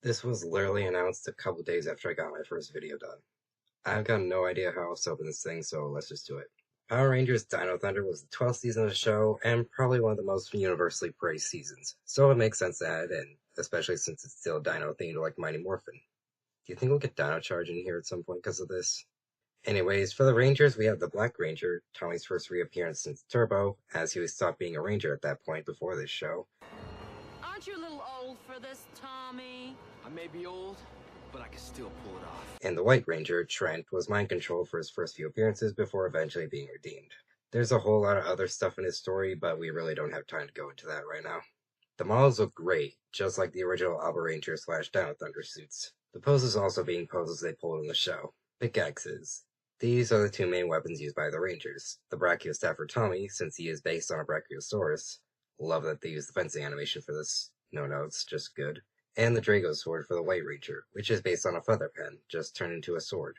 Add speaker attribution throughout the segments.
Speaker 1: This was literally announced a couple days after I got my first video done. I've got no idea how else to open this thing, so let's just do it. Power Rangers Dino Thunder was the 12th season of the show, and probably one of the most universally praised seasons, so it makes sense to add it in, especially since it's still Dino themed like Mighty Morphin. Do you think we'll get Dino Charge in here at some point because of this? Anyways, for the Rangers, we have the Black Ranger, Tommy's first reappearance since Turbo, as he was stopped being a Ranger at that point before this show.
Speaker 2: Aren't you a little old for this, Tommy?
Speaker 3: I may be old, but I can still pull it off.
Speaker 1: And the White Ranger, Trent, was mind controlled for his first few appearances before eventually being redeemed. There's a whole lot of other stuff in his story, but we really don't have time to go into that right now. The models look great, just like the original Alba Ranger / Dino Thunder suits. The poses also being poses they pulled in the show. Pickaxes. These are the two main weapons used by the Rangers. The Brachiostaff for Tommy, since he is based on a Brachiosaurus. Love that they used the fencing animation for this. No notes, just good. And the Drago sword for the White Ranger, which is based on a feather pen, just turned into a sword.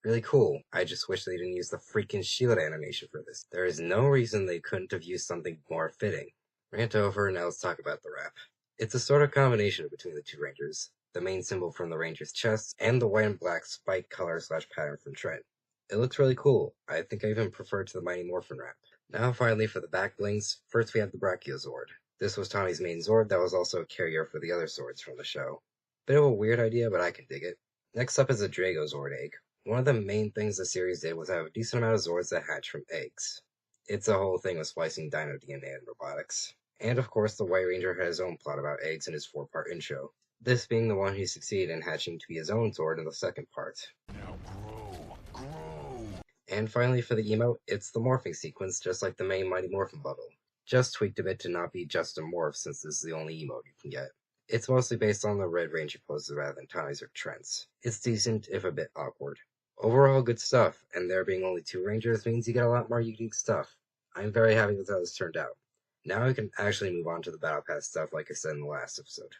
Speaker 1: Really cool. I just wish they didn't use the freaking shield animation for this. There is no reason they couldn't have used something more fitting. Rant over, now let's talk about the wrap. It's a sort of combination between the two Rangers, the main symbol from the Ranger's chest, and the white and black spike color / pattern from Trent. It looks really cool. I think I even prefer it to the Mighty Morphin wrap. Now finally for the back blings, first we have the Brachiozord. This was Tommy's main Zord that was also a carrier for the other swords from the show. Bit of a weird idea, but I can dig it. Next up is the Drago Zord egg. One of the main things the series did was have a decent amount of Zords that hatch from eggs. It's a whole thing with splicing dino DNA and robotics. And of course the White Ranger had his own plot about eggs in his 4-part intro. This being the one he succeeded in hatching to be his own Zord in the second part.
Speaker 3: Now grow.
Speaker 1: And finally for the emote, it's the morphing sequence just like the main Mighty Morphin bubble. Just tweaked a bit to not be just a morph since this is the only emote you can get. It's mostly based on the Red Ranger poses rather than Tommy's or Trent's. It's decent, if a bit awkward. Overall good stuff, and there being only 2 Rangers means you get a lot more unique stuff. I'm very happy with how this turned out. Now we can actually move on to the Battle Pass stuff like I said in the last episode.